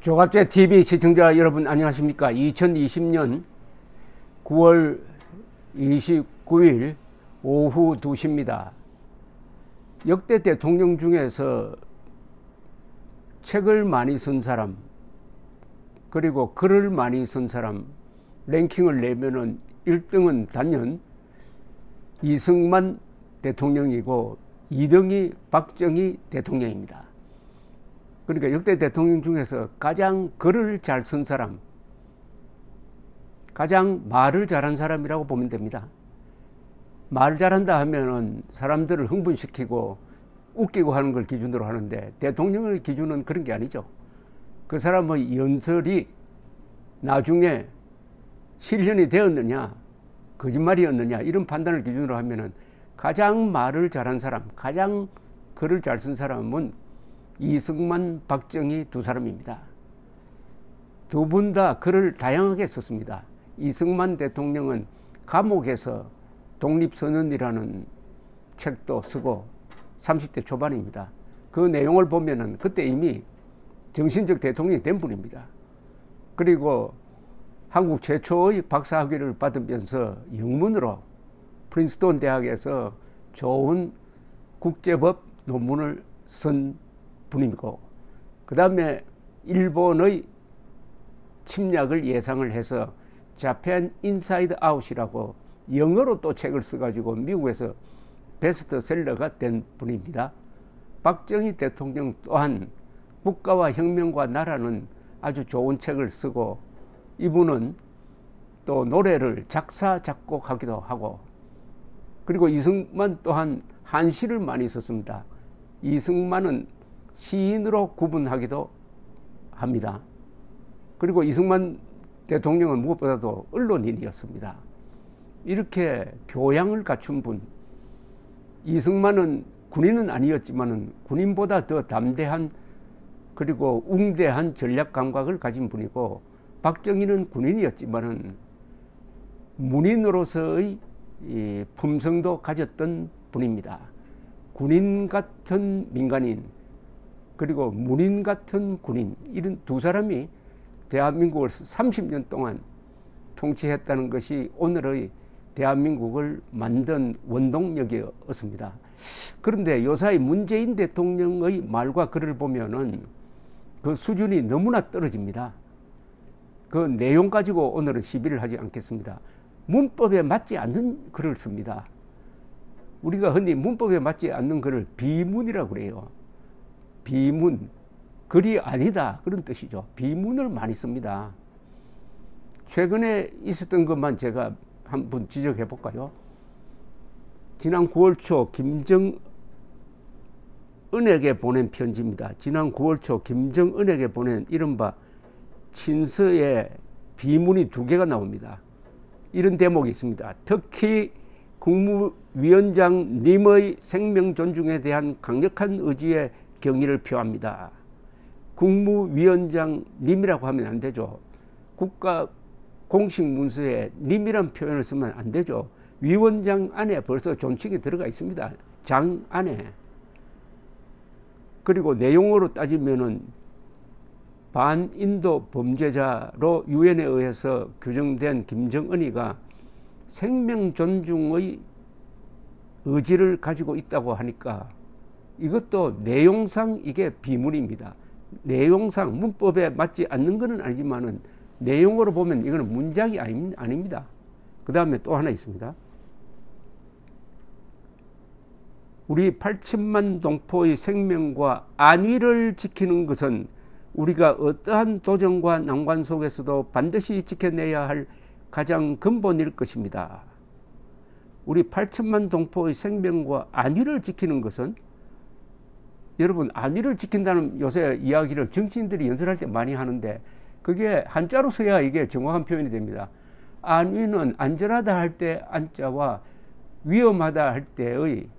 조갑제 TV 시청자 여러분 안녕하십니까? 2020년 9월 29일 오후 2시입니다. 역대 대통령 중에서 책을 많이 쓴 사람, 그리고 글을 많이 쓴 사람 랭킹을 내면은 1등은 단연 이승만 대통령이고 2등이 박정희 대통령입니다. 그러니까 역대 대통령 중에서 가장 글을 잘 쓴 사람, 가장 말을 잘한 사람이라고 보면 됩니다. 말을 잘한다 하면은 사람들을 흥분시키고 웃기고 하는 걸 기준으로 하는데, 대통령의 기준은 그런 게 아니죠. 그 사람의 연설이 나중에 실현이 되었느냐, 거짓말이었느냐, 이런 판단을 기준으로 하면은 가장 말을 잘한 사람, 가장 글을 잘 쓴 사람은 이승만, 박정희 두 사람입니다. 두 분 다 글을 다양하게 썼습니다. 이승만 대통령은 감옥에서 독립선언이라는 책도 쓰고 30대 초반입니다. 그 내용을 보면은 그때 이미 정신적 대통령이 된 분입니다. 그리고 한국 최초의 박사학위를 받으면서 영문으로 프린스턴 대학에서 좋은 국제법 논문을 쓴 분이고, 그 다음에 일본의 침략을 예상을 해서 자펜 인사이드 아웃이라고 영어로 또 책을 써가지고 미국에서 베스트셀러가 된 분입니다. 박정희 대통령 또한 국가와 혁명과 나라는 아주 좋은 책을 쓰고, 이분은 또 노래를 작사 작곡하기도 하고, 그리고 이승만 또한 한시를 많이 썼습니다. 이승만은 시인으로 구분하기도 합니다. 그리고 이승만 대통령은 무엇보다도 언론인이었습니다. 이렇게 교양을 갖춘 분, 이승만은 군인은 아니었지만 군인보다 더 담대한 그리고 웅대한 전략 감각을 가진 분이고, 박정희는 군인이었지만 문인으로서의 품성도 가졌던 분입니다. 군인 같은 민간인, 그리고 문인 같은 군인, 이런 두 사람이 대한민국을 30년 동안 통치했다는 것이 오늘의 대한민국을 만든 원동력이었습니다. 그런데 요사이 문재인 대통령의 말과 글을 보면은 그 수준이 너무나 떨어집니다. 그 내용 가지고 오늘은 시비를 하지 않겠습니다. 문법에 맞지 않는 글을 씁니다. 우리가 흔히 문법에 맞지 않는 글을 비문이라고 그래요. 비문, 글이 아니다, 그런 뜻이죠. 비문을 많이 씁니다. 최근에 있었던 것만 제가 한번 지적해 볼까요? 지난 9월 초 김정은에게 보낸 편지입니다. 지난 9월 초 김정은에게 보낸 이른바 친서에 비문이 2개가 나옵니다. 이런 대목이 있습니다. 특히 국무위원장님의 생명 존중에 대한 강력한 의지에 경의를 표합니다. 국무위원장님이라고 하면 안 되죠. 국가 공식 문서에 님이란 표현을 쓰면 안 되죠. 위원장 안에 벌써 존칭이 들어가 있습니다. 장 안에. 그리고 내용으로 따지면은 반인도 범죄자로 유엔에 의해서 규정된 김정은이가 생명 존중의 의지를 가지고 있다고 하니까 이것도 내용상 이게 비문입니다. 내용상 문법에 맞지 않는 것은 아니지만은 내용으로 보면 이거는 문장이 아닙니다. 그 다음에 또 하나 있습니다. 우리 8천만 동포의 생명과 안위를 지키는 것은 우리가 어떠한 도전과 난관 속에서도 반드시 지켜내야 할 가장 근본일 것입니다. 우리 8천만 동포의 생명과 안위를 지키는 것은, 여러분, 안위를 지킨다는 요새 이야기를 정치인들이 연설할 때 많이 하는데 그게 한자로 써야 이게 정확한 표현이 됩니다. 안위는 안전하다 할 때 안자와 위험하다 할 때의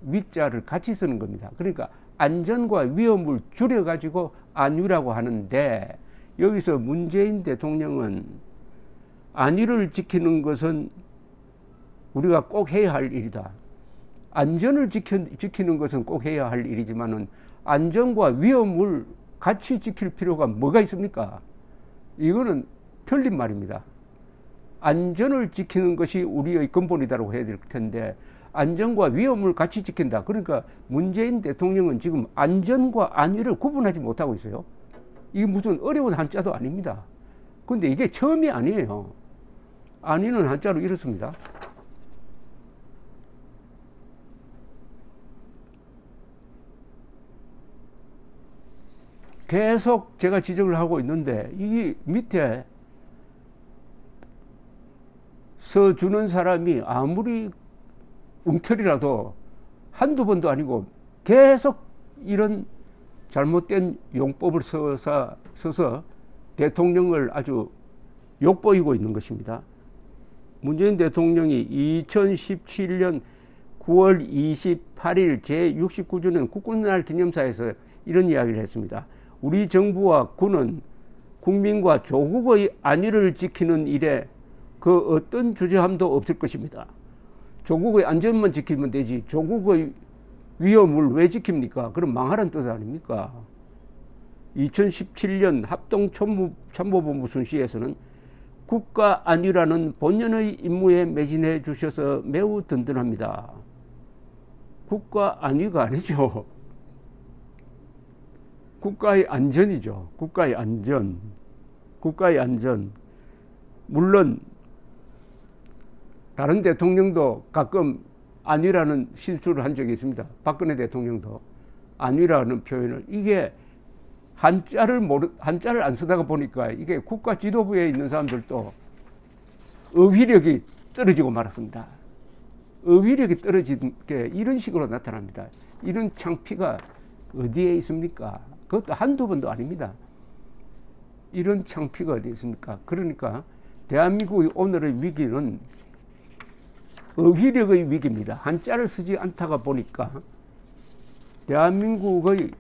위자를 같이 쓰는 겁니다. 그러니까 안전과 위험을 줄여가지고 안위라고 하는데, 여기서 문재인 대통령은 안위를 지키는 것은 우리가 꼭 해야 할 일이다. 안전을 지키는 것은 꼭 해야 할 일이지만은 안전과 위험을 같이 지킬 필요가 뭐가 있습니까? 이거는 틀린 말입니다. 안전을 지키는 것이 우리의 근본이다라고 해야 될 텐데 안전과 위험을 같이 지킨다. 그러니까 문재인 대통령은 지금 안전과 안위를 구분하지 못하고 있어요. 이게 무슨 어려운 한자도 아닙니다. 근데 이게 처음이 아니에요. 안위는 한자로 이렇습니다. 계속 제가 지적을 하고 있는데 이 밑에 써주는 사람이 아무리 웅털이라도 한두 번도 아니고 계속 이런 잘못된 용법을 써서 대통령을 아주 욕보이고 있는 것입니다. 문재인 대통령이 2017년 9월 28일 제69주년 국군날 기념사에서 이런 이야기를 했습니다. 우리 정부와 군은 국민과 조국의 안위를 지키는 일에 그 어떤 주저함도 없을 것입니다. 조국의 안전만 지키면 되지 조국의 위험을 왜 지킵니까? 그럼 망하라는 뜻 아닙니까? 2017년 합동참모본부 순시에서는 국가 안위라는 본연의 임무에 매진해 주셔서 매우 든든합니다. 국가 안위가 아니죠. 국가의 안전이죠. 국가의 안전. 국가의 안전. 물론 다른 대통령도 가끔 안위라는 실수를 한 적이 있습니다. 박근혜 대통령도 안위라는 표현을 이게 한자를 안 쓰다가 보니까 이게 국가 지도부에 있는 사람들도 어휘력이 떨어지고 말았습니다. 어휘력이 떨어진 게 이런 식으로 나타납니다. 이런 창피가 어디에 있습니까? 그것도 한두 번도 아닙니다. 이런 창피가 어디 있습니까? 그러니까 대한민국의 오늘의 위기는 어휘력의 위기입니다. 한자를 쓰지 않다가 보니까 대한민국의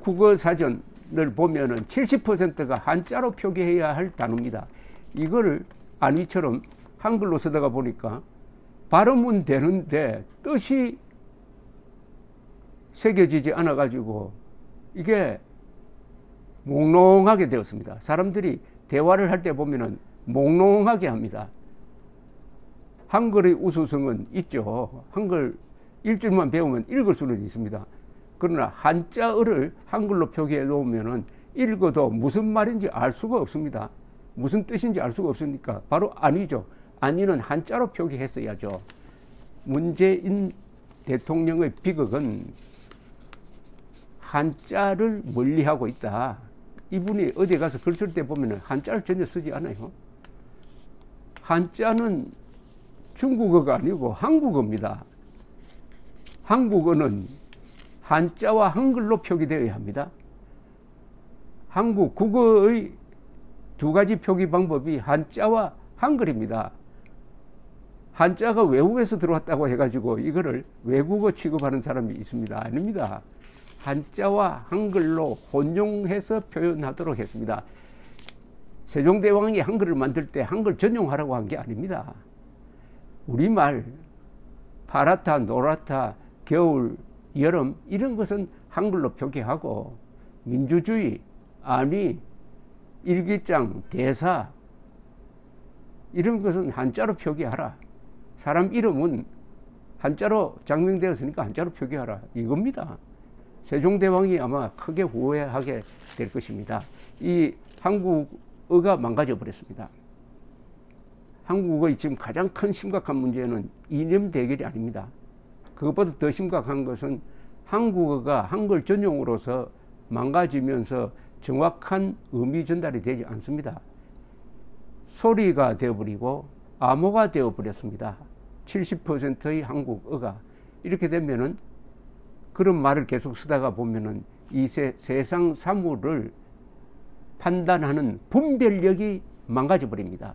국어사전을 보면은 70%가 한자로 표기해야 할 단어입니다. 이거를 안위처럼 한글로 쓰다가 보니까 발음은 되는데 뜻이 새겨지지 않아 가지고 이게 몽롱하게 되었습니다. 사람들이 대화를 할 때 보면은 몽롱하게 합니다. 한글의 우수성은 있죠. 한글 일줄만 배우면 읽을 수는 있습니다. 그러나 한자어를 한글로 표기해 놓으면은 읽어도 무슨 말인지 알 수가 없습니다. 무슨 뜻인지 알 수가 없으니까 바로 안위죠. 안위는 한자로 표기했어야죠. 문재인 대통령의 비극은 한자를 멀리하고 있다. 이분이 어디 가서 글 쓸 때 보면 한자를 전혀 쓰지 않아요. 한자는 중국어가 아니고 한국어입니다. 한국어는 한자와 한글로 표기되어야 합니다. 한국 국어의 두 가지 표기 방법이 한자와 한글입니다. 한자가 외국에서 들어왔다고 해가지고 이거를 외국어 취급하는 사람이 있습니다. 아닙니다. 한자와 한글로 혼용해서 표현하도록 했습니다. 세종대왕이 한글을 만들 때 한글 전용하라고 한 게 아닙니다. 우리말 파랗다, 노랗다, 겨울, 여름 이런 것은 한글로 표기하고 민주주의, 안위, 일기장, 대사 이런 것은 한자로 표기하라. 사람 이름은 한자로 장명되었으니까 한자로 표기하라. 이겁니다. 세종대왕이 아마 크게 후회하게 될 것입니다. 이 한국어가 망가져 버렸습니다. 한국의 지금 가장 큰 심각한 문제는 이념 대결이 아닙니다. 그것보다 더 심각한 것은 한국어가 한글 전용으로서 망가지면서 정확한 의미 전달이 되지 않습니다. 소리가 되어버리고 암호가 되어버렸습니다. 70%의 한국어가. 이렇게 되면은 그런 말을 계속 쓰다가 보면은 이 세상 사물을 판단하는 분별력이 망가져 버립니다.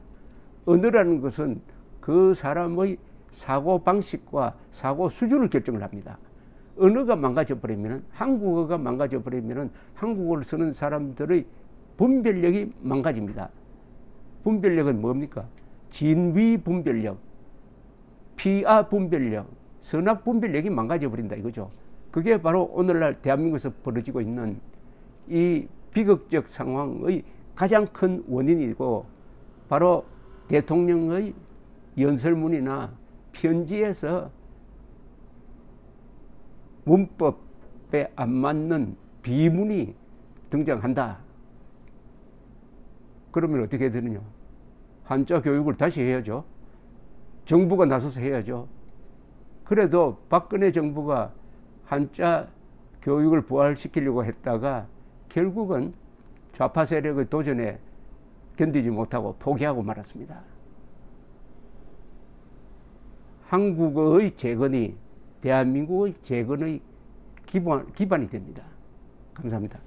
언어라는 것은 그 사람의 사고 방식과 사고 수준을 결정을 합니다. 언어가 망가져 버리면, 한국어가 망가져 버리면 한국어를 쓰는 사람들의 분별력이 망가집니다. 분별력은 뭡니까? 진위 분별력, 피아 분별력, 선악 분별력이 망가져 버린다 이거죠. 그게 바로 오늘날 대한민국에서 벌어지고 있는 이 비극적 상황의 가장 큰 원인이고 바로 대통령의 연설문이나 편지에서 문법에 안 맞는 비문이 등장한다. 그러면 어떻게 되느냐? 한자 교육을 다시 해야죠. 정부가 나서서 해야죠. 그래도 박근혜 정부가 한자 교육을 부활시키려고 했다가 결국은 좌파 세력의 도전에 견디지 못하고 포기하고 말았습니다. 한국어의 재건이 대한민국의 재건의 기반이 됩니다. 감사합니다.